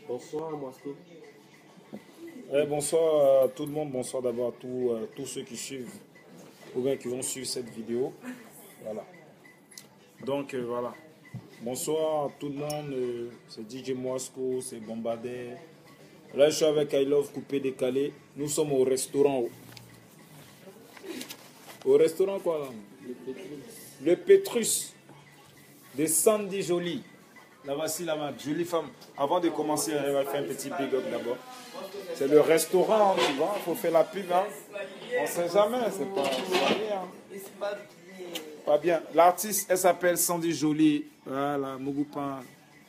Bonsoir Mosco. Bonsoir à tout le monde, bonsoir d'abord à tous ceux qui suivent ou bien qui vont suivre cette vidéo. Voilà. Donc voilà. Bonsoir à tout le monde, c'est DJ Mosco, c'est Bombardé. Là je suis avec I Love Coupé Décalé. Nous sommes au restaurant. Au restaurant quoi là? Le Pétrus de Sandy Jolie. La voici la jolie femme. Avant de commencer, elle va faire un petit big up d'abord. C'est le restaurant, tu vois, il faut faire la pub. Hein. On ne sait jamais, c'est pas bien. Pas bien. L'artiste, elle s'appelle Sandy Jolie. Voilà, Mougoupan.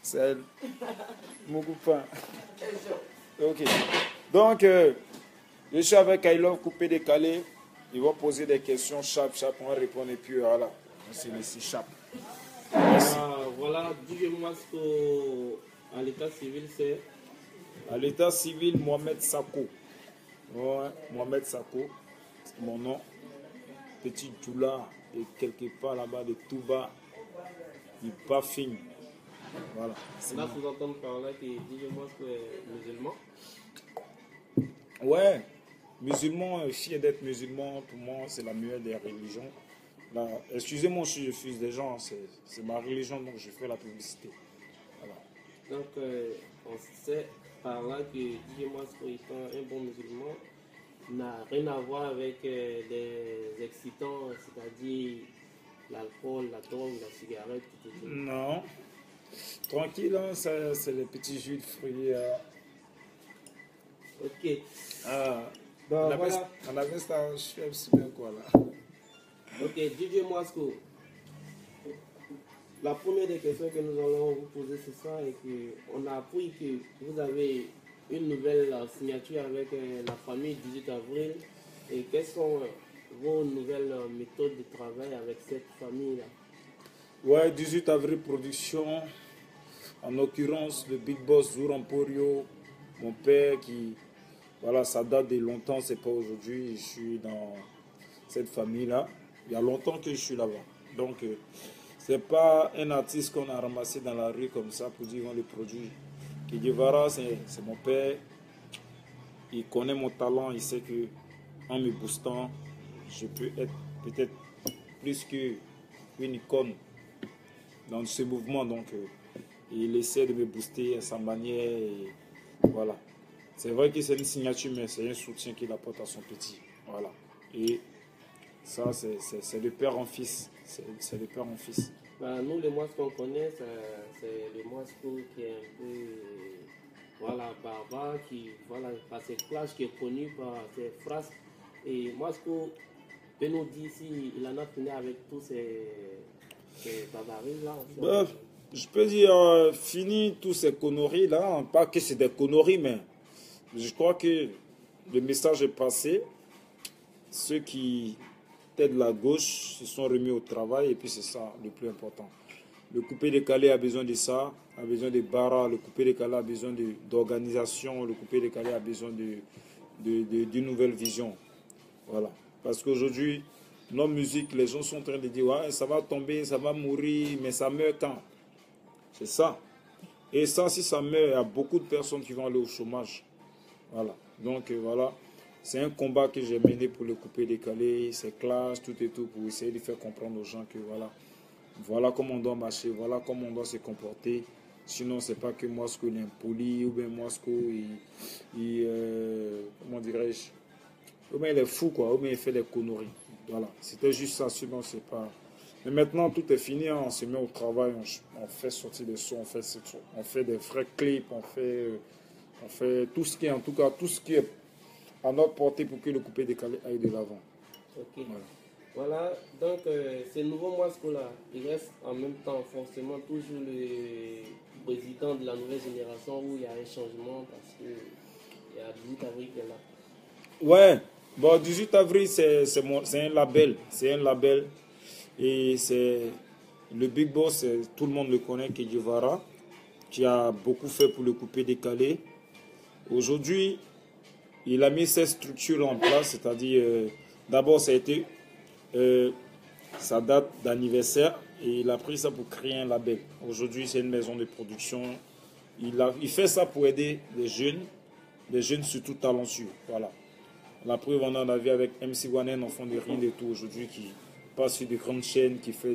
C'est elle. Mougoupan. Ok. Donc, je suis avec I Love Coupé Décalé. Ils vont poser des questions, chap, on va répondre et puis voilà. C'est ici, chap. Voilà, dis-moi ce qu'à l'état civil c'est. À l'état civil, Mohamed Sako. Ouais, Mohamed Sako, c'est mon nom. Petit Djoula, et quelque part là-bas de tout bas, il pas fin. Voilà. Là, vous entendez par là que dis-moi ce que est musulman. Ouais, musulman, fier d'être musulman, pour moi, c'est la meilleure des religions. Excusez-moi si je fuse des gens, c'est ma religion, donc je fais la publicité. Voilà. Donc, on sait par là que DJ Mosco étant un bon musulman n'a rien à voir avec des excitants, c'est-à-dire l'alcool, la drogue, la cigarette, tout. Non. Tranquille, hein, c'est les petits jus de fruits. Ok. Bon, voilà. On avait ça, je suis un petit peu quoi là. Ok, DJ Mosco. La première des questions que nous allons vous poser ce soir est qu'on a appris que vous avez une nouvelle signature avec la famille 18 avril. Et quelles sont vos nouvelles méthodes de travail avec cette famille-là? Ouais, 18 avril production. En l'occurrence, le Big Boss Zour Emporio, mon père qui, voilà, ça date de longtemps, c'est pas aujourd'hui. Je suis dans cette famille-là. Il y a longtemps que je suis là-bas. Donc, c'est pas un artiste qu'on a ramassé dans la rue comme ça pour dire on les produit. Kidivara, c'est mon père. Il connaît mon talent, il sait que en me boostant, je peux être peut-être plus qu'une icône dans ce mouvement. Donc, il essaie de me booster à sa manière. Et voilà. C'est vrai que c'est une signature, mais c'est un soutien qu'il apporte à son petit. Voilà. Et ça, c'est de père en fils. C'est de père en fils. Bah, nous, les Moscou qu'on connaît, c'est le Moscou qui est un peu voilà, barbare, qui, voilà, par ses clashs, qui est connu par ses phrases. Et Moscou peut nous dire s'il en a fini avec tous ces barbaries-là. Bah, je peux dire, fini tous ces conneries-là. Pas que c'est des conneries, mais je crois que le message est passé. Ceux qui tête la gauche se sont remis au travail et puis c'est ça le plus important. Le coupé décalé a besoin de ça, a besoin de bara, le coupé décalé a besoin d'organisation, le coupé décalé a besoin d'une nouvelle vision. Voilà. Parce qu'aujourd'hui, nos musiques, les gens sont en train de dire ouais, ça va tomber, ça va mourir, mais ça meurt quand? C'est ça. Et ça, si ça meurt, il y a beaucoup de personnes qui vont aller au chômage. Voilà. Donc voilà. C'est un combat que j'ai mené pour le coupé décalé, c'est classe, tout et tout, pour essayer de faire comprendre aux gens que voilà comment on doit marcher, voilà comment on doit se comporter. Sinon, c'est pas que Moscou est impoli, ou bien Moscou, comment dirais-je, ou bien il est fou, quoi, ou bien il fait des conneries. Voilà, c'était juste ça, sinon c'est pas... Mais maintenant, tout est fini, hein. On se met au travail, on fait sortir des sons, on fait des vrais clips, on fait tout ce qui est, en tout cas, tout ce qui est à notre portée pour que le coupé décalé aille de l'avant. Ok. Voilà, donc ces nouveaux Moscou-là, il reste en même temps forcément toujours le président de la nouvelle génération où il y a un changement parce qu'il y a 18 avril qui est là. Ouais, bon, 18 avril, c'est un label. C'est un label. Et c'est le Big Boss, tout le monde le connaît, Kedjivara, qui a beaucoup fait pour le coupé décalé. Aujourd'hui, il a mis cette structure en place, c'est-à-dire, d'abord, ça a été sa date d'anniversaire et il a pris ça pour créer un label. Aujourd'hui, c'est une maison de production Il fait ça pour aider les jeunes surtout talentueux. Voilà. La preuve, on en a vu avec MC One, enfant de rien et tout aujourd'hui, qui passe sur des grandes chaînes, qui fait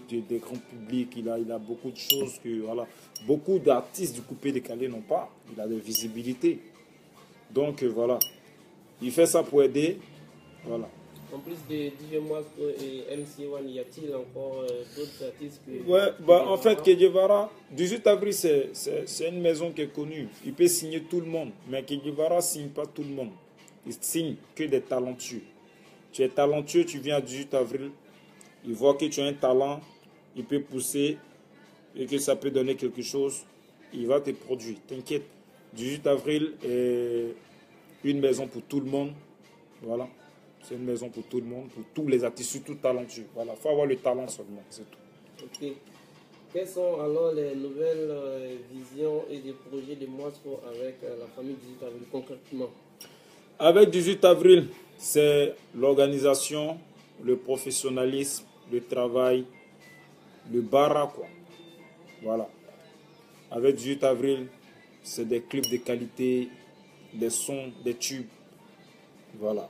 des grands publics. Il a beaucoup de choses que, voilà. Beaucoup d'artistes du coupé décalé n'ont pas. Il a de visibilité. Donc, voilà. Il fait ça pour aider. Voilà. En plus de DJ Mosco et MC One, y a-t-il encore d'autres artistes que... Ouais, bah, en fait, Kedjevara, 18 avril, c'est une maison qui est connue. Il peut signer tout le monde. Mais Kedjevara ne signe pas tout le monde. Il signe que des talentueux. Tu es talentueux, tu viens à 18 avril. Il voit que tu as un talent. Il peut pousser et que ça peut donner quelque chose. Il va te produire. T'inquiète. 18 avril est une maison pour tout le monde. Voilà. C'est une maison pour tout le monde, pour tous les artistes, surtout talentueux. Voilà. Il faut avoir le talent seulement. C'est tout. Ok. Quelles sont alors les nouvelles visions et des projets de Mosco avec la famille 18 avril concrètement? Avec 18 avril, c'est l'organisation, le professionnalisme, le travail, le bara, quoi. Voilà. Avec 18 avril, c'est des clips de qualité, des sons, des tubes. Voilà.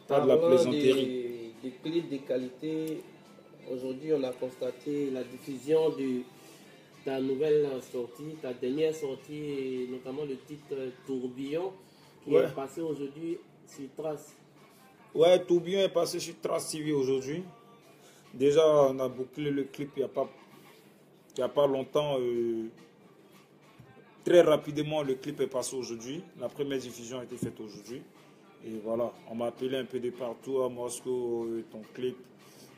Pas de la plaisanterie. Des clips de qualité, aujourd'hui on a constaté la diffusion de ta nouvelle sortie, ta dernière sortie, et notamment le titre Tourbillon, qui est passé aujourd'hui sur Trace. Ouais, Tourbillon est passé sur Trace TV aujourd'hui. Déjà, on a bouclé le clip il n'y a pas longtemps. Très rapidement, le clip est passé aujourd'hui. La première diffusion a été faite aujourd'hui. Et voilà, on m'a appelé un peu de partout à Moscou, ton clip.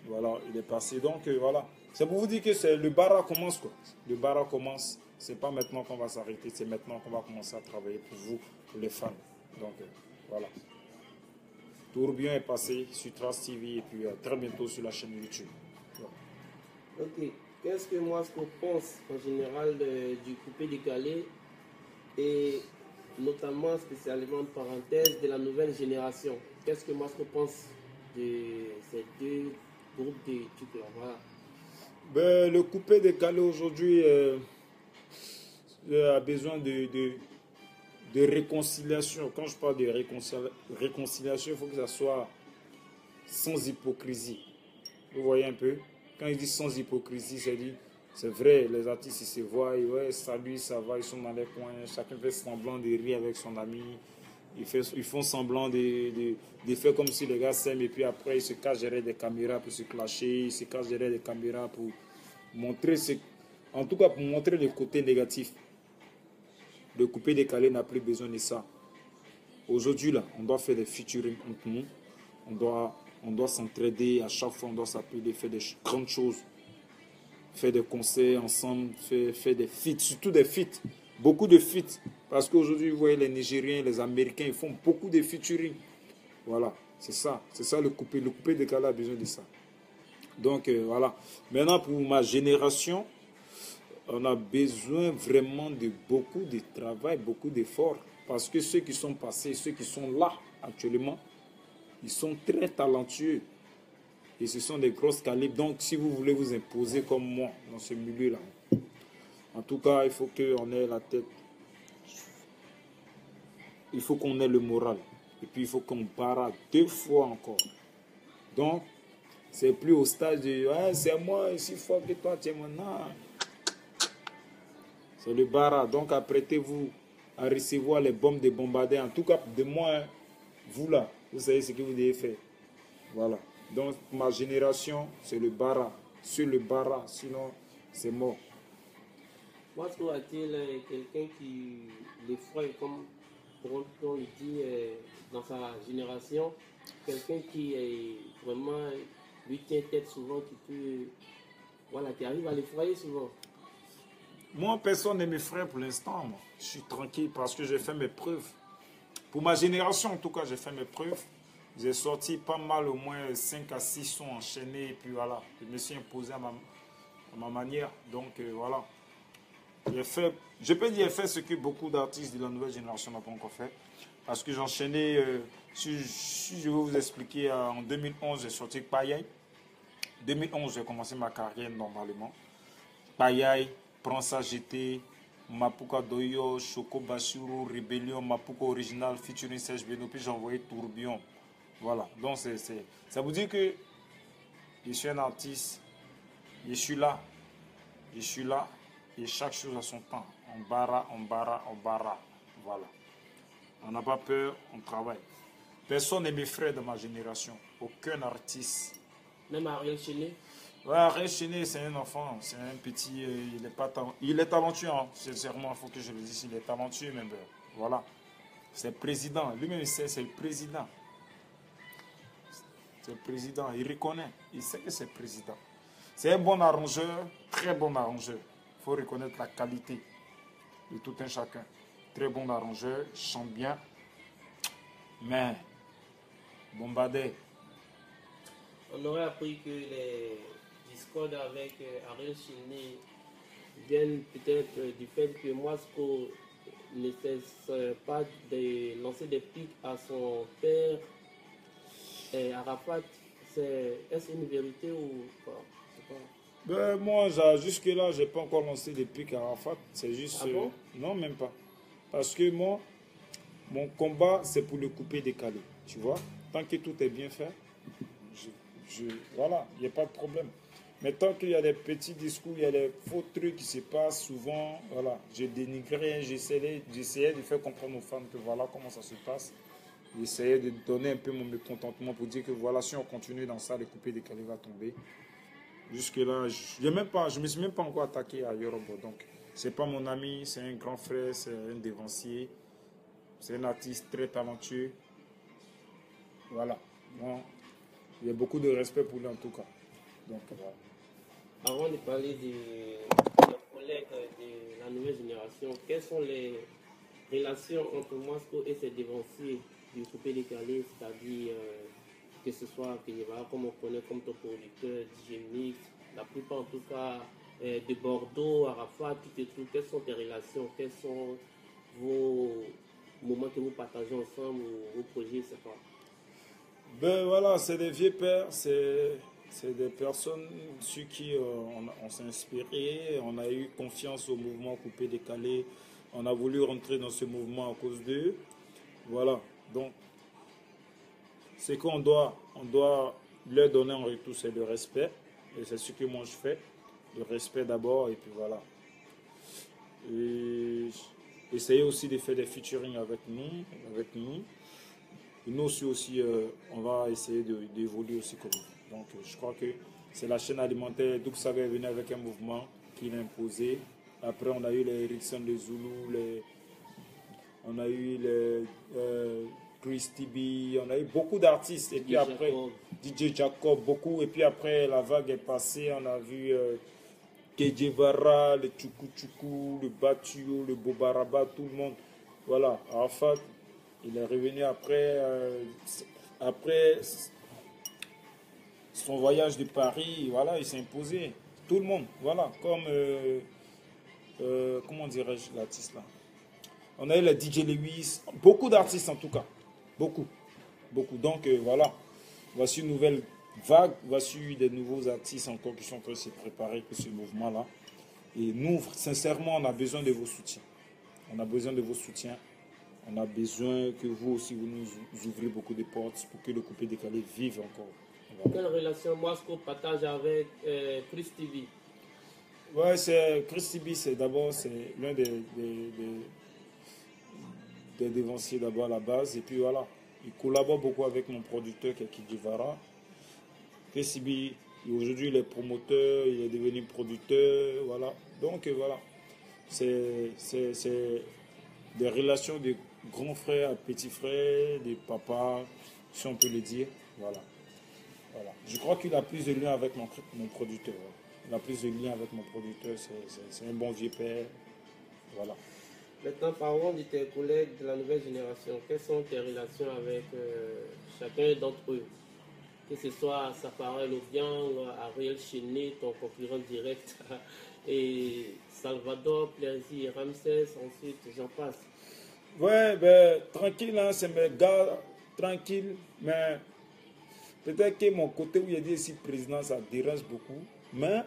Voilà, il est passé. Donc voilà, c'est pour vous dire que le bara commence, quoi. Le bara commence. C'est pas maintenant qu'on va s'arrêter, c'est maintenant qu'on va commencer à travailler pour vous, pour les fans. Donc voilà. Tourbillon est passé sur Trace TV et puis très bientôt sur la chaîne YouTube. Voilà. Ok. Qu'est-ce que Moscou pense en général du coupé décalé et notamment spécialement en parenthèse de la nouvelle génération? Qu'est-ce que Moscou pense de ces deux groupes de trucs là? Voilà. Ben, le coupé décalé aujourd'hui a besoin de réconciliation. Quand je parle de réconciliation, il faut que ça soit sans hypocrisie. Vous voyez un peu? Quand ils disent sans hypocrisie, c'est vrai, les artistes ils se voient, ouais, salut, ça va, ils sont dans les coins, chacun fait semblant de rire avec son ami, ils font semblant de faire comme si les gars s'aiment et puis après ils se cachent derrière des caméras pour se clasher, ils se cachent derrière des caméras pour montrer, en tout cas pour montrer le côté négatif. Le coupé décalé n'a plus besoin de ça. Aujourd'hui, là, on doit faire des featuring entre nous. On doit s'entraider. À chaque fois, on doit s'appeler, faire des grandes choses. Faire des concerts ensemble, faire des feats, surtout des feats. Beaucoup de feats. Parce qu'aujourd'hui, vous voyez, les Nigériens, les Américains, ils font beaucoup de featuring. Voilà, c'est ça. C'est ça le coupé. Le coupé décalé a besoin de ça. Donc, voilà. Maintenant, pour ma génération, on a besoin vraiment de beaucoup de travail, beaucoup d'efforts. Parce que ceux qui sont passés, ceux qui sont là actuellement, ils sont très talentueux. Et ce sont des grosses calibres. Donc, si vous voulez vous imposer comme moi dans ce milieu-là, en tout cas, il faut qu'on ait la tête. Il faut qu'on ait le moral. Et puis, il faut qu'on parade 2 fois encore. Donc, c'est plus au stade de ouais, c'est moi, si fort que toi, tu es maintenant. C'est le bara. Donc, apprêtez-vous à recevoir les bombes de bombardiers. En tout cas, de moi, vous là, vous savez ce que vous devez faire. Voilà. Donc, ma génération, c'est le bara. Sur le bara, sinon, c'est mort. Moi, a-t-il quelqu'un qui l'effraie, comme on le dit dans sa génération, quelqu'un qui est vraiment lui tient tête souvent, qui peut, voilà, qui arrive à l'effrayer souvent? Moi, personne ne m'effraie pour l'instant. Je suis tranquille parce que j'ai fait mes preuves. Pour ma génération, en tout cas, j'ai fait mes preuves. J'ai sorti pas mal, au moins 5 à 6 sons enchaînés. Et puis voilà, je me suis imposé à ma manière. Donc voilà. Je peux dire, j'ai fait ce que beaucoup d'artistes de la nouvelle génération n'ont pas encore fait. Parce que j'enchaînais, si je veux vous expliquer, en 2011, j'ai sorti Payaï. 2011, j'ai commencé ma carrière normalement. Payaï, Prends ça, GT, Mapuka Doyo, Choco Bashiro, Rébellion, Mapuka Original, featuring Serge Beno, puis j'ai envoyé Tourbillon. Voilà, donc ça vous dit que je suis un artiste, je suis là, et chaque chose a son temps. On barra, voilà. On n'a pas peur, on travaille. Personne n'est mes frères de ma génération, aucun artiste. Même Ariel Chené? Ouais, Ariel Chené, c'est un enfant, c'est un petit, il est talentueux, hein. Sincèrement, il faut que je le dise, il est talentueux même. Voilà, c'est le président, lui-même c'est le président. C'est le président, il reconnaît, il sait que c'est le président. C'est un bon arrangeur, très bon arrangeur. Il faut reconnaître la qualité de tout un chacun. Très bon arrangeur, chante bien, mais bombardé. On aurait appris que les discordes avec Ariel Chené viennent peut-être du fait que Mouasko ne cesse pas de lancer des pics à son père Arafat. Est-ce une vérité ou pas? Ben, moi, jusque-là, je n'ai pas encore lancé des pics à Arafat. C'est juste... Ah bon? Non, même pas. Parce que moi, mon combat, c'est pour le couper décalé. Tu vois? Tant que tout est bien fait, voilà, il n'y a pas de problème. Mais tant qu'il y a des petits discours, il y a des faux trucs qui se passent souvent, voilà, je dénigrais, j'essayais de faire comprendre aux femmes que voilà comment ça se passe. J'essayais de donner un peu mon mécontentement pour dire que voilà, si on continue dans ça, le coupé décalé va tomber. Jusque-là, je ne me suis même pas encore attaqué à Yorobo. Donc, c'est pas mon ami, c'est un grand frère, c'est un dévancier, c'est un artiste très talentueux. Voilà. Bon, il y a beaucoup de respect pour lui en tout cas. Donc, voilà. Avant de parler des collègues de la nouvelle génération, quelles sont les relations entre Mouasko et ses dévanciers du coupé décalé, c'est-à-dire que ce soit Kenyeva, comme on connaît comme ton producteur, DJ Mix, la plupart en tout cas de Bordeaux, Arafat, tout, quelles sont tes relations, quels sont vos moments que vous partagez ensemble, vos projets, c'est pas. Ben voilà, c'est des vieux pères, c'est des personnes sur qui on s'est inspiré, on a eu confiance au mouvement coupé décalé, on a voulu rentrer dans ce mouvement à cause d'eux. Voilà, donc ce qu'on doit, on doit leur donner en retour, c'est le respect, et c'est ce que moi je fais, le respect d'abord, et puis voilà. Et essayer aussi de faire des featuring avec nous. Et nous aussi, on va essayer d'évoluer aussi comme nous. Donc je crois que c'est la chaîne alimentaire. Donc ça est venu avec un mouvement qu'il a imposé. Après on a eu les Erickson, les Zoulou, on a eu les Chris Tibi, on a eu beaucoup d'artistes. Et puis après DJ Jacob, beaucoup. Et puis après la vague est passée, on a vu Kedjevara, le Tchoukou Tchoukou, le Batuyo, le Bobaraba, tout le monde. Voilà, Arafat. Il est revenu après son voyage de Paris, voilà, il s'est imposé. Tout le monde, voilà, comme, comment dirais-je l'artiste là? On a eu le DJ Lewis, beaucoup d'artistes en tout cas, beaucoup. Donc voilà, voici une nouvelle vague, voici des nouveaux artistes encore qui sont en train de se préparer pour ce mouvement-là. Et nous, sincèrement, on a besoin de vos soutiens. On a besoin de vos soutiens. On a besoin que vous aussi, vous nous ouvrez beaucoup de portes pour que le coupé décalé vive encore. Voilà. Quelle relation Mouasko partage avec Chris TV? Ouais, Chris TV, c'est d'abord l'un des dévanciers d'abord à la base. Et puis voilà, il collabore beaucoup avec mon producteur qui est Kidjivara. Chris TV, aujourd'hui, il est promoteur, il est devenu producteur. Voilà. Donc voilà, c'est des relations de grands frères, petits frères, des papas, si on peut le dire. Voilà. Je crois qu'il a plus de liens avec mon producteur. Il a plus de liens avec mon producteur. C'est un bon vieux père. Voilà. Maintenant, parlons de tes collègues de la nouvelle génération. Quelles sont tes relations avec chacun d'entre eux? Que ce soit Safari Lobiang, Ariel Chené, ton concurrent direct, et Salvador, Plaisir, Ramsès, ensuite j'en passe. Ouais, ben tranquille, hein, c'est mes gars, tranquille, mais peut-être que mon côté où il y a dit ici président, ça dérange beaucoup, mais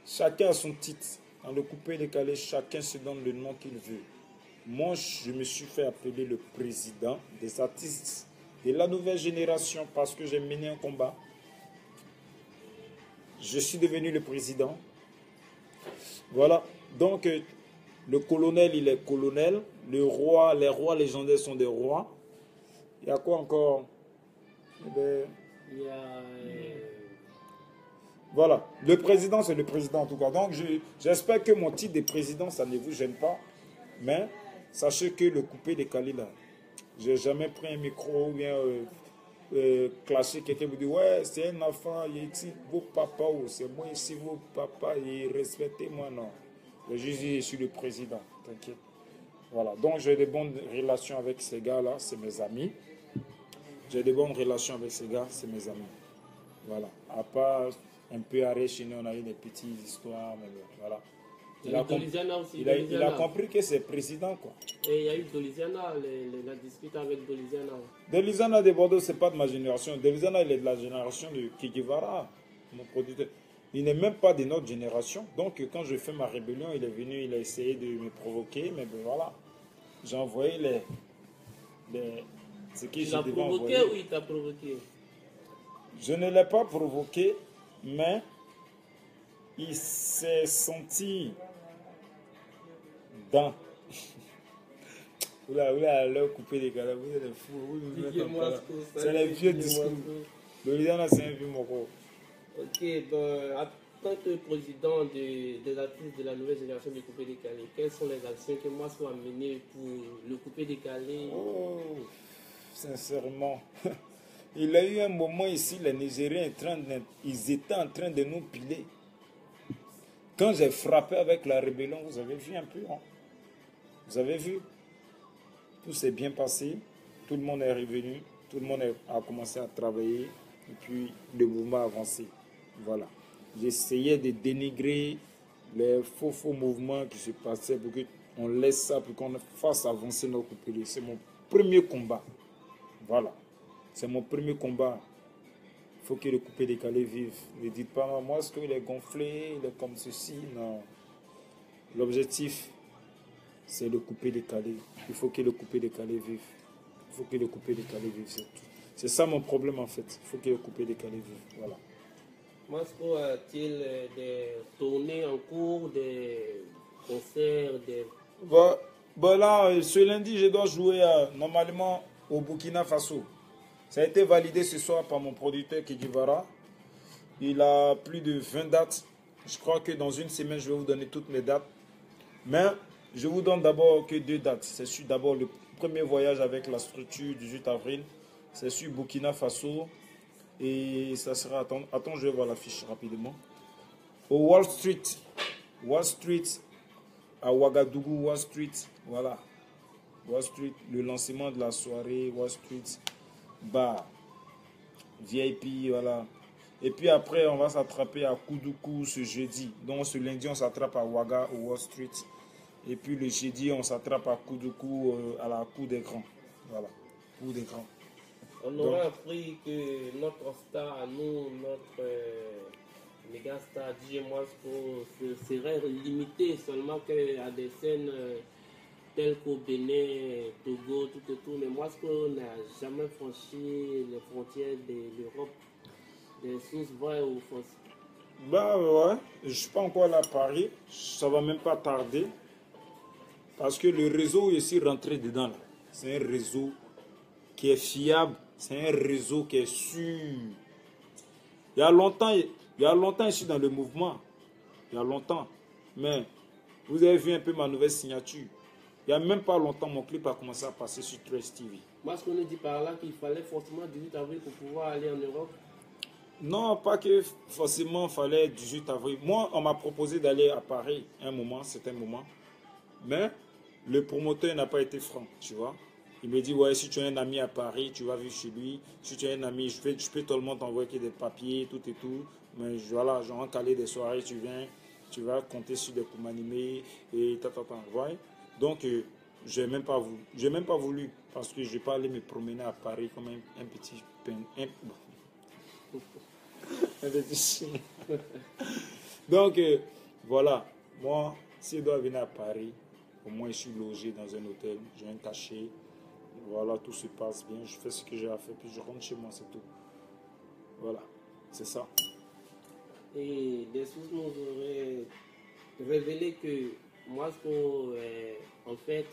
chacun a son titre. Dans le coupé-décalé, chacun se donne le nom qu'il veut. Moi, je me suis fait appeler le président des artistes de la nouvelle génération parce que j'ai mené un combat. Je suis devenu le président. Voilà. Donc, le colonel, il est colonel. Le roi, les rois légendaires sont des rois. Il y a quoi encore? Il y a... Voilà. Le président, c'est le président en tout cas. Donc, j'espère que mon titre de président, ça ne vous gêne pas. Mais sachez que le coupé-décalé, là, j'ai jamais pris un micro ou bien clasher quelqu'un vous dit ouais, c'est un enfant, il est ici, vos papas, ou c'est moi ici, vos papas, et respectez-moi, non. Je dis, je suis le président, t'inquiète. Voilà, donc j'ai de bonnes relations avec ces gars-là, c'est mes amis. J'ai de bonnes relations avec ces gars, c'est mes amis. Voilà, à part un peu arrêt chez nous, on a eu des petites histoires, mais voilà. Il a compris que c'est président, quoi. Et il y a eu Doliziana, la dispute avec Doliziana. Doliziana de Bordeaux, c'est pas de ma génération. Doliziana, il est de la génération de Kikivara, mon producteur. Il n'est même pas de notre génération. Donc, quand je fais ma rébellion, il est venu, il a essayé de me provoquer, mais ben voilà. J'ai envoyé ce que j'ai devant envoyer. Tu l'as provoqué ou il t'a provoqué? Je ne l'ai pas provoqué, mais il s'est senti dans. Oula, leur couper des cadavres, vous êtes des fous. C'est les vieux discours. Doliziana, c'est un vieux moro. Ok, donc, en tant que président des artistes de la nouvelle génération du coupé décalé, quelles sont les actions que moi sois menées pour le coupé décalé? Oh, sincèrement, il y a eu un moment ici, les Nigériens ils étaient en train de nous piler. Quand j'ai frappé avec la rébellion, vous avez vu un peu, hein? Vous avez vu? Tout s'est bien passé, tout le monde est revenu, tout le monde a commencé à travailler, et puis le mouvement a avancé. Voilà. J'essayais de dénigrer les faux mouvements qui se passaient pour qu'on laisse ça, pour qu'on fasse avancer notre pays. C'est mon premier combat. Voilà. C'est mon premier combat. Il faut que le coupé décalé vive. Ne dites pas, moi, est-ce qu'il est gonflé, il est comme ceci. Non. L'objectif, c'est le coupé décalé. Il faut que le coupé décalé vive. Il faut que le coupé décalé vive, c'est tout. C'est ça mon problème en fait. Il faut que le coupé décalé vive. Voilà. Masco a-t-il des tournées en cours, des concerts, des... Bon là, ce lundi, je dois jouer normalement au Burkina Faso. Ça a été validé ce soir par mon producteur Kikivara. Il a plus de 20 dates. Je crois que dans une semaine, je vais vous donner toutes mes dates. Mais je vous donne d'abord que 2 dates. C'est sur d'abord le premier voyage avec la structure du 18 avril. C'est sur Burkina Faso. Et ça sera... Attends, je vais voir l'affiche rapidement. Au Wall Street. Wall Street. À Ouagadougou, Wall Street. Voilà. Wall Street. Le lancement de la soirée. Wall Street. Bar. VIP. Voilà. Et puis après, on va s'attraper à Koudoukou ce jeudi. Donc ce lundi, on s'attrape à Ouaga, au Wall Street. Et puis le jeudi, on s'attrape à Koudoukou, à la Cour des Grands. Voilà. Cour des Grands. On aurait appris que notre star à nous, notre méga star DJ Mosco serait limité seulement à des scènes telles qu'au Bénin, Togo, tout et tout. Mais Mosco n'a jamais franchi les frontières de l'Europe. Des sources vraies ou fausses? Bah ouais, je ne suis pas encore là à Paris. Ça va même pas tarder. Parce que le réseau est ici rentré dedans. C'est un réseau qui est fiable. C'est un réseau qui est sûr. Il y a longtemps ici dans le mouvement. Il y a longtemps. Mais vous avez vu un peu ma nouvelle signature. Il n'y a même pas longtemps, mon clip a commencé à passer sur Trace TV. Moi, ce qu'on nous dit par là, qu'il fallait forcément 18 avril pour pouvoir aller en Europe. Non, pas que forcément il fallait 18 avril. Moi, on m'a proposé d'aller à Paris un moment, c'était un moment. Mais le promoteur n'a pas été franc, tu vois. Il me dit, ouais, si tu as un ami à Paris, tu vas vivre chez lui. Si tu as un ami, je peux tout le monde t'envoyer des papiers, tout et tout. Mais voilà, genre, caler des soirées, tu viens, tu vas compter sur des coups animés et ouais. Donc, j'ai même pas voulu, parce que je ne vais pas aller me promener à Paris comme un petit un petit chien. Donc, voilà. Moi, si je dois venir à Paris, au moins je suis logé dans un hôtel, j'ai un cachet. Voilà, tout se passe bien. Je fais ce que j'ai à faire, puis je rentre chez moi, c'est tout. Voilà, c'est ça. Et des sources nous auraient révélé que Mosco, en fait,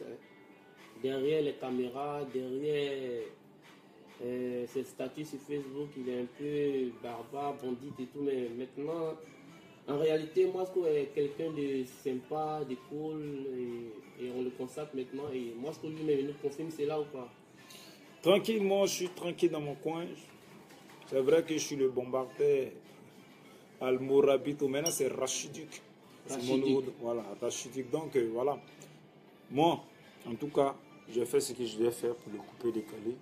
derrière les caméras, derrière ses statuts sur Facebook, il est un peu barbare, bandit et tout, mais maintenant, en réalité, Mosco est quelqu'un de sympa, de cool, et on le constate maintenant. Et Mosco lui-même il nous confirme cela ou pas? Tranquille, moi, je suis tranquille dans mon coin. C'est vrai que je suis le bombardeur Almorabito. Maintenant, c'est Rachidic. C'est mon nouveau. Voilà, Rachidic. Donc, voilà. Moi, en tout cas, je fais ce que je dois faire pour le couper décalé.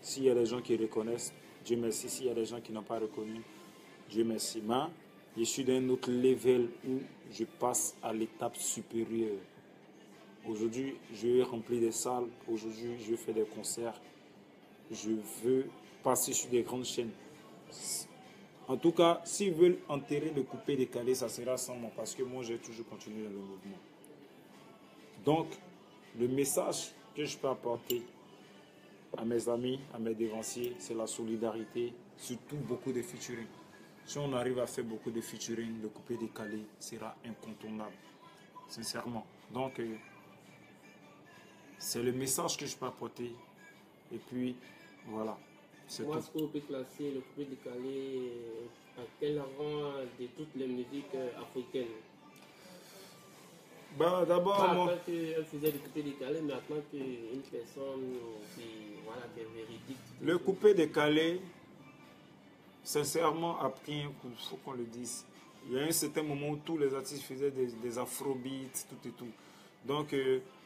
S'il y a des gens qui reconnaissent, Dieu merci. S'il y a des gens qui n'ont pas reconnu, Dieu merci. Mais je suis d'un autre level où je passe à l'étape supérieure. Aujourd'hui, je vais remplir des salles. Aujourd'hui, je vais faire des concerts. Je veux passer sur des grandes chaînes. En tout cas, s'ils veulent enterrer le coupé décalé, ça sera sans moi. Parce que moi, j'ai toujours continué dans le mouvement. Donc, le message que je peux apporter à mes amis, à mes dévanciers, c'est la solidarité, surtout beaucoup de featuring. Si on arrive à faire beaucoup de featuring, le coupé décalé sera incontournable, sincèrement. Donc, c'est le message que je peux apporter. Et puis, voilà. Moi, est-ce qu'on peut classer le coupé décalé à quel rang de toutes les musiques africaines? Bah, d'abord, pas en tant qu'un faisait du coupé décalé, mais en tant qu'une personne qui, voilà, qui est véridique. Le coupé décalé, sincèrement, a pris un coup, il faut qu'on le dise. Il y a un certain moment où tous les artistes faisaient des afrobeats, tout et tout. Donc,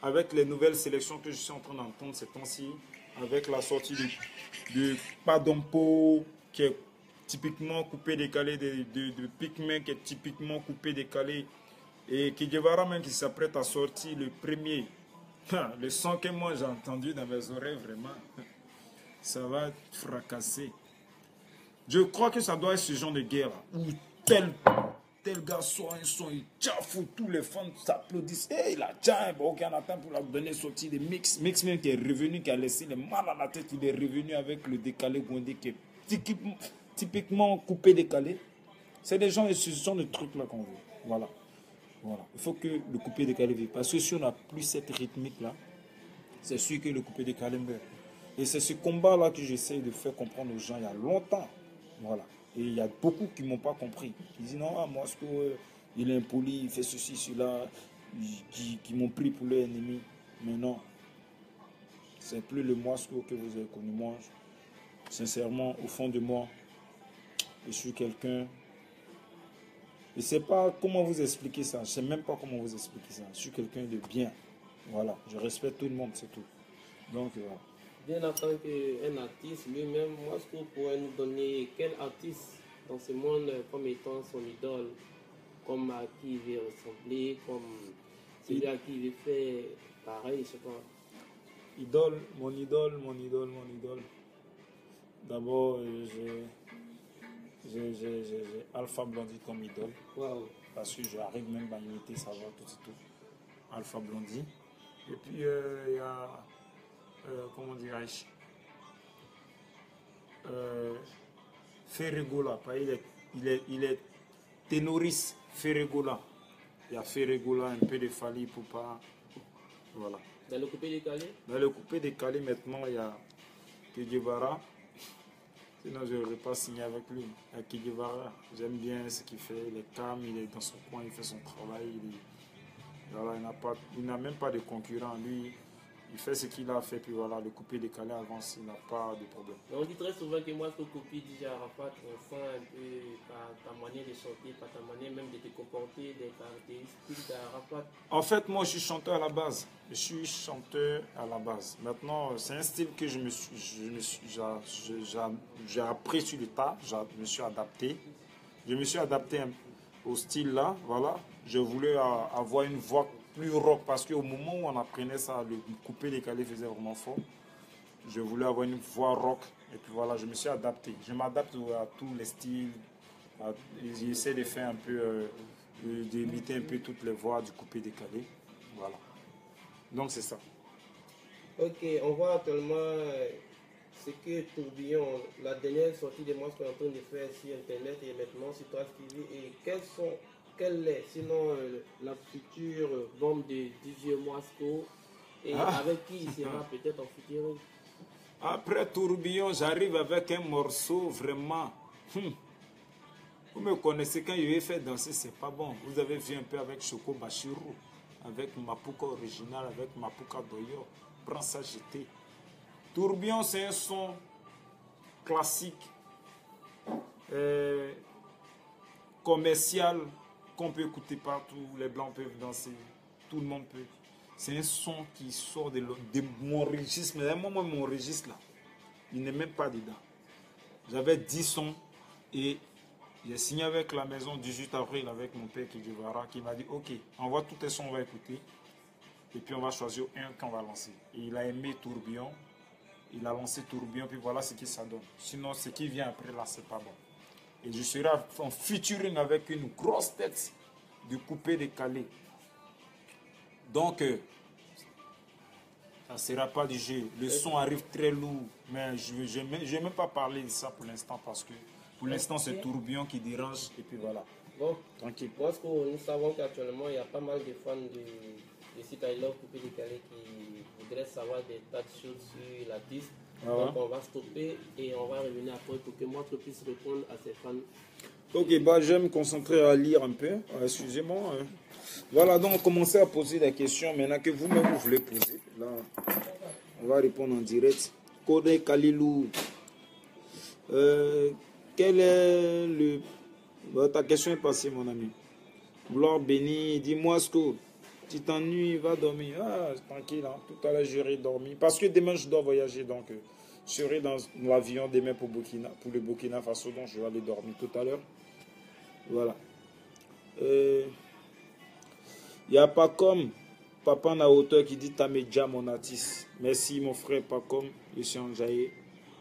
avec les nouvelles sélections que je suis en train d'entendre ces temps-ci, avec la sortie de Padompo, qui est typiquement coupé décalé, de Pikmin, qui est typiquement coupé décalé, et Kidjevara même qui s'apprête à sortir le premier. Le son que moi j'ai entendu dans mes oreilles, vraiment, ça va fracasser. Je crois que ça doit être ce genre de guerre où tel gars sort un son, il tchafoue, tous les fans s'applaudissent. Hey, il a déjà un bon qui en attend pour la donner sortie de Mix. Mix même qui est revenu, qui a laissé les mal à la tête, il est revenu avec le décalé Gondé qui est typiquement coupé décalé. C'est des gens et ce genre de trucs là qu'on veut. Voilà. Voilà. Il faut que le coupé décalé vive. Parce que si on n'a plus cette rythmique là, c'est sûr que le coupé décalé meurt. Et c'est ce combat là que j'essaie de faire comprendre aux gens il y a longtemps. Voilà. Et il y a beaucoup qui ne m'ont pas compris. Qui disent non, moi, il est impoli, il fait ceci, cela, qui m'ont pris pour leur ennemi. Mais non. C'est plus le Mosco que vous avez connu. Moi, sincèrement, au fond de moi, je suis quelqu'un. Je ne sais pas comment vous expliquer ça. Je ne sais même pas comment vous expliquer ça. Je suis quelqu'un de bien. Voilà. Je respecte tout le monde, c'est tout. Donc, voilà. Bien en tant qu'un artiste lui-même, moi, est-ce que vous pourrez nous donner quel artiste dans ce monde comme étant son idole, comme à qui il veut ressembler, comme celui à qui il veut faire pareil, je sais pas. Idole, mon idole. D'abord, j'ai Alpha Blondy comme idole. Wow. Parce que j'arrive même à imiter sa voix tout et tout. Alpha Blondy. Et puis, il y a... comment dirais-je, Ferregola, il est ténoris Ferregola. Il y a Ferregola, un peu de Fali pour pas. Voilà. Dans le coupé décalé? Dans le coupé décalé, maintenant, il y a Kidjevara. Sinon, je n'aurais pas signé avec lui. À Kidjevara, j'aime bien ce qu'il fait. Il est calme, il est dans son coin, il fait son travail. Voilà, il n'a même pas de concurrent. Lui, il fait ce qu'il a fait, puis voilà, le coupé décalé avance, il n'a pas de problème. On dit très souvent que moi, ce que copie DJ Arafat, on sent un peu par ta manière de chanter, par ta manière même de te comporter, des caractéristiques d'Arafat. En fait, moi, je suis chanteur à la base. Je suis chanteur à la base. Maintenant, c'est un style que j'ai appris sur le tas, je me suis adapté. Je me suis adapté au style là, voilà. Je voulais avoir une voix plus rock parce qu'au moment où on apprenait ça, le coupé décalé faisait vraiment fort. Je voulais avoir une voix rock et puis voilà, je me suis adapté. Je m'adapte à tous les styles. J'essaie de faire un peu d'imiter un peu toutes les voix du coupé-décalé. Voilà. Donc c'est ça. Ok, on voit actuellement ce que Tourbillon, la dernière sortie de moi, ce qu'on est en train de faire sur Internet et maintenant sur Trace TV. Et quelle est sinon la future bombe de DJ Moisco et avec qui il sera peut-être en futur? Après Tourbillon, j'arrive avec un morceau vraiment. Vous me connaissez, quand je vais faire danser, c'est pas bon. Vous avez vu un peu avec Choco Bachirou, avec Mapuka original, avec Mapuka Doyo. Prends ça, jeté. Tourbillon, c'est un son classique, commercial, qu'on peut écouter partout. Les blancs peuvent danser, tout le monde peut. C'est un son qui sort de mon registre. Mais moi, mon registre, là, il n'est même pas dedans. J'avais 10 sons et j'ai signé avec la maison 18 avril avec mon père Kidjivara qui m'a dit ok, envoie tous tes sons, on va écouter. Et puis on va choisir un qu'on va lancer. Et il a aimé Tourbillon. Il a lancé Tourbillon, puis voilà ce que ça donne. Sinon, ce qui vient après là, c'est pas bon. Et je serai en featuring avec une grosse tête du coupé-décalé. Donc, ça ne sera pas du jeu. Le son arrive très lourd. Mais je ne vais même pas parler de ça pour l'instant parce que pour l'instant, c'est Tourbillon qui dérange. Et puis voilà. Bon, tranquille. Parce que nous savons qu'actuellement, il y a pas mal de fans de site I Love coupé-décalé qui voudraient savoir des tas de choses sur la piste. Donc, on va stopper et on va revenir après pour que moi je puisse répondre à ces fans. Ok, bah, je vais me concentrer à lire un peu. Excusez-moi. Voilà, donc commencez à poser des questions maintenant que vous-même vous voulez poser. Là, on va répondre en direct. Kodé Kalilou, quel est le... Bah, ta question est passée, mon ami. Gloire bénie, dis-moi ce que tu t'ennuies, va dormir. Ah, tranquille, hein. Tout à l'heure, j'aurai dormi. Parce que demain, je dois voyager, donc je serai dans l'avion demain pour le Burkina Faso, donc je vais aller dormir tout à l'heure. Voilà. Il n'y a pas comme Papa Naoto qui dit Tamedia, mon artiste. Merci, mon frère, pas comme Lucien Jaye.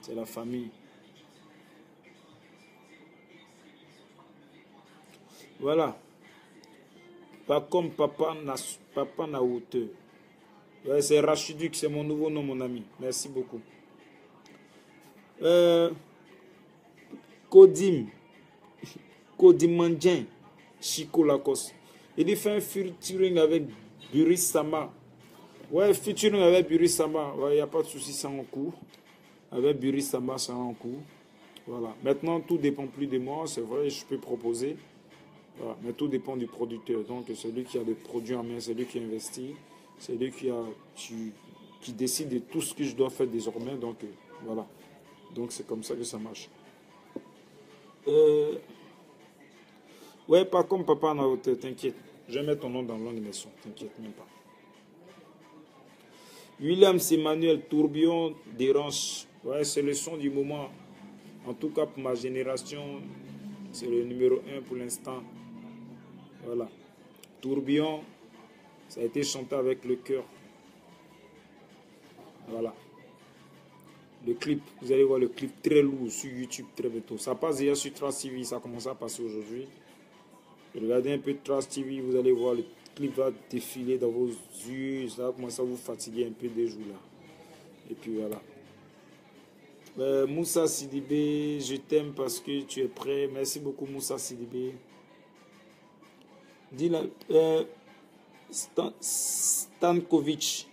C'est la famille. Voilà. Pas comme Papa Naoto. Ouais, c'est Rachiduk, c'est mon nouveau nom, mon ami. Merci beaucoup. Kodimandien, Chico Lacoste. Il fait un featuring avec Buri Sama. Ouais, featuring avec Buri Sama. Ouais, il n'y a pas de souci, ça en cours. Avec Buri Sama, ça en cours. Voilà. Maintenant, tout dépend plus de moi. C'est vrai, je peux proposer. Voilà. Mais tout dépend du producteur. Donc, c'est lui qui a le produit en main, c'est lui qui investit. C'est lui qui décide de tout ce que je dois faire désormais. Donc, voilà. Donc, c'est comme ça que ça marche. Ouais, pas comme Papa Naoto, t'inquiète. Je vais mettre ton nom dans l'animation, t'inquiète même pas. William Emmanuel Tourbillon dérange. Ouais, c'est le son du moment. En tout cas, pour ma génération, c'est le numéro 1 pour l'instant. Voilà. Tourbillon, ça a été chanté avec le cœur. Voilà. Le clip, vous allez voir le clip très lourd sur YouTube très bientôt. Ça passe déjà sur Trace TV, ça commence à passer aujourd'hui. Regardez un peu de Trace TV, vous allez voir le clip va défiler dans vos yeux. Ça va commencer à vous fatiguer un peu des jours là. Et puis voilà. Moussa Sidibé, je t'aime parce que tu es prêt. Merci beaucoup Moussa Sidibé. Dis la, Stankovic,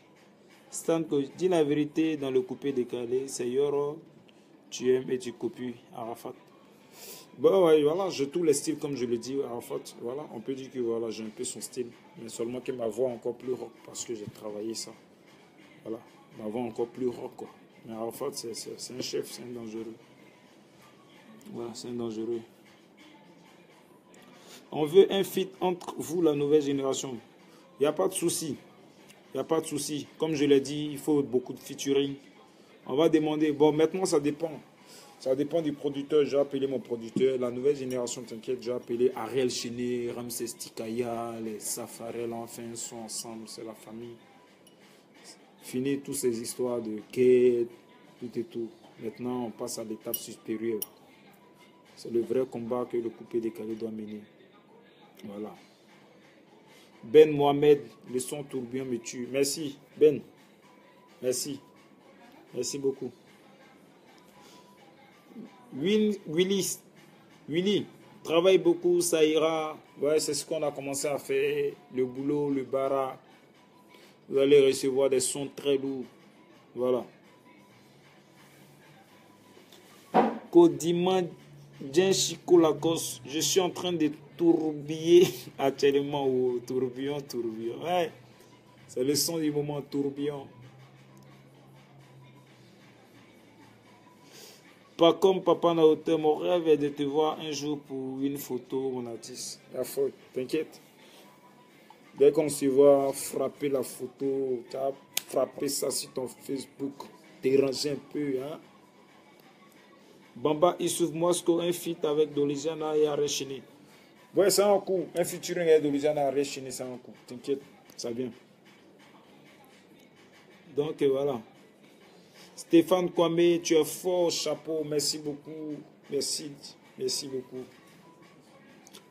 dis la vérité dans le coupé décalé. C'est Yoro, tu aimes et tu copies Arafat. Bon, ouais, voilà, j'ai tous les styles comme je le dis. Arafat, voilà, on peut dire que voilà, j'ai un peu son style, mais seulement que ma voix encore plus rock parce que j'ai travaillé ça. Voilà, ma voix encore plus rock quoi. Mais Arafat, c'est un chef, c'est un dangereux. Voilà, c'est un dangereux. On veut un feat entre vous, la nouvelle génération. Il n'y a pas de souci. Il n'y a pas de souci. Comme je l'ai dit, il faut beaucoup de featuring. On va demander. Bon, maintenant, ça dépend. Ça dépend du producteur. J'ai appelé mon producteur. La nouvelle génération, t'inquiète, j'ai appelé Ariel Chené, Ramsès Tikaya, les Safarel, enfin, ils sont ensemble. C'est la famille. Fini toutes ces histoires de quête, tout et tout. Maintenant, on passe à l'étape supérieure. C'est le vrai combat que le coupé décalé doit mener. Voilà. Ben Mohamed, le son tourbillon me tue. Merci, Ben. Merci. Merci beaucoup. Willy, travaille beaucoup, ça ira. Ouais, c'est ce qu'on a commencé à faire. Le boulot, le bara. Vous allez recevoir des sons très lourds. Voilà. Kodima Djenchiko Lagos. Je suis en train de tourbiller actuellement au tourbillon. Ouais. C'est le son du moment, tourbillon. Pas comme Papa Naote, mon rêve est de te voir un jour pour une photo, mon artiste. La faute, t'inquiète. Dès qu'on se voit frapper la photo, tu as frappé ça sur ton Facebook, déranger un peu, hein. Bamba Issouf Mosco, un feat avec Dolizana et Arechini. Ouais, c'est un coup. Un featuring avec Dolizana et Arechini, c'est un coup. T'inquiète, ça vient. Donc voilà. Stéphane Kwame, tu es fort, chapeau, merci beaucoup. Merci beaucoup.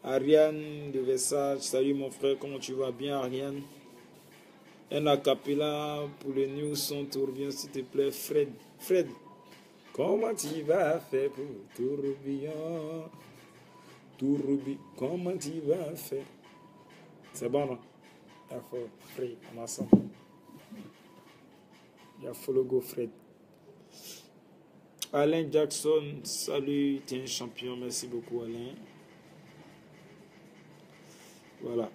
Ariane de Versailles, salut mon frère, comment tu vas bien Ariane? Un acapella pour le new son tourbillon, s'il te plaît, Fred, comment tu vas faire pour tourbillon? Comment tu vas faire? C'est bon, non? Il faut Fred, on ensemble. Il faut le go Fred. Alain Jackson, salut, tu es un champion, merci beaucoup Alain. Voilà.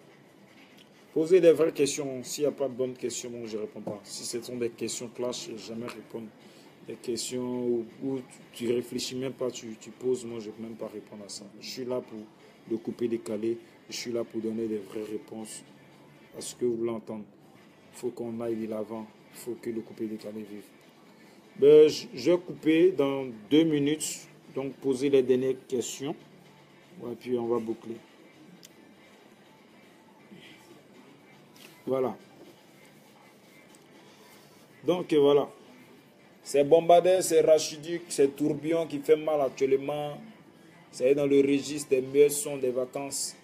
Posez des vraies questions. S'il n'y a pas de bonnes questions, moi je ne réponds pas. Si ce sont des questions clash, je ne vais jamais répondre. Des questions où tu réfléchis même pas, tu poses, moi je ne peux même pas répondre à ça. Je suis là pour le couper décalé. Je suis là pour donner des vraies réponses à ce que vous voulez entendre. Il faut qu'on aille de l'avant. Il faut que le couper décalé vive. Ben, je vais couper dans 2 minutes. Donc poser les dernières questions. Et puis on va boucler. Voilà. Donc voilà. C'est Bombardé, c'est Rachidique, c'est Tourbillon qui fait mal actuellement. C'est dans le registre des meilleurs sons des vacances.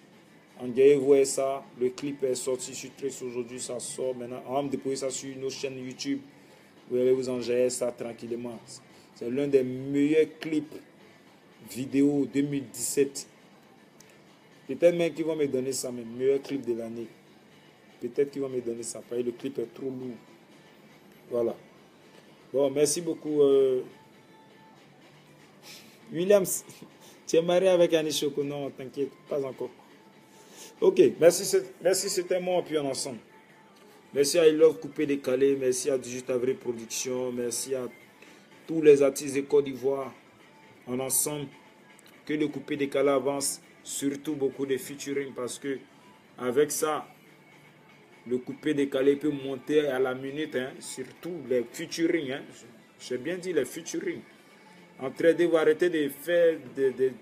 Engagez-vous ça. Le clip est sorti sur Trace aujourd'hui, ça sort maintenant. On va me déposer ça sur nos chaînes YouTube. Vous allez vous engager ça tranquillement. C'est l'un des meilleurs clips vidéo 2017. Peut-être même qu'ils vont me donner ça, mais meilleur clip de l'année. Peut-être qu'ils vont me donner ça, parce que le clip est trop lourd. Voilà. Bon, merci beaucoup. Williams, tu es marié avec Annie Choco? Non, t'inquiète, pas encore. Ok, merci c'était moi, puis on ensemble. Merci à I Love Coupé Décalé, merci à Digital Avril Production, merci à tous les artistes de Côte d'Ivoire. En ensemble, que le Coupé Décalé avance, surtout beaucoup de featuring, parce que avec ça, le coupé décalé peut monter à la minute, hein, surtout les featuring. Hein. J'ai bien dit les featuring. Entraidez, vous arrêtez de faire des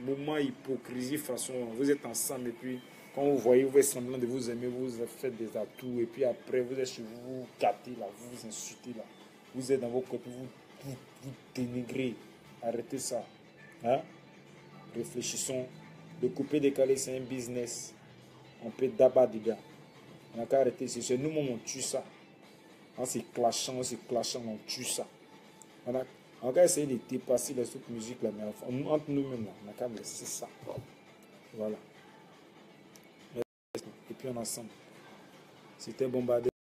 moments hypocrisie façon. Vous êtes ensemble et puis quand vous voyez, vous êtes semblant de vous aimer, vous faites des atouts et puis après vous êtes chez vous, vous captez là, vous vous insultez là. Vous êtes dans vos côtés, vous dénigrez. Arrêtez ça. Hein? Réfléchissons. Le coupé décalé, c'est un business. On peut d'abat des gars. On n'a qu'à arrêter, c'est nous-mêmes on tue ça. En se clashant, on tue ça. On a qu'à essayer de dépasser les autres musiques là, mais entre nous-mêmes là, on n'a qu'à laisser ça. Voilà. Et puis on ensemble. C'était Bombardé.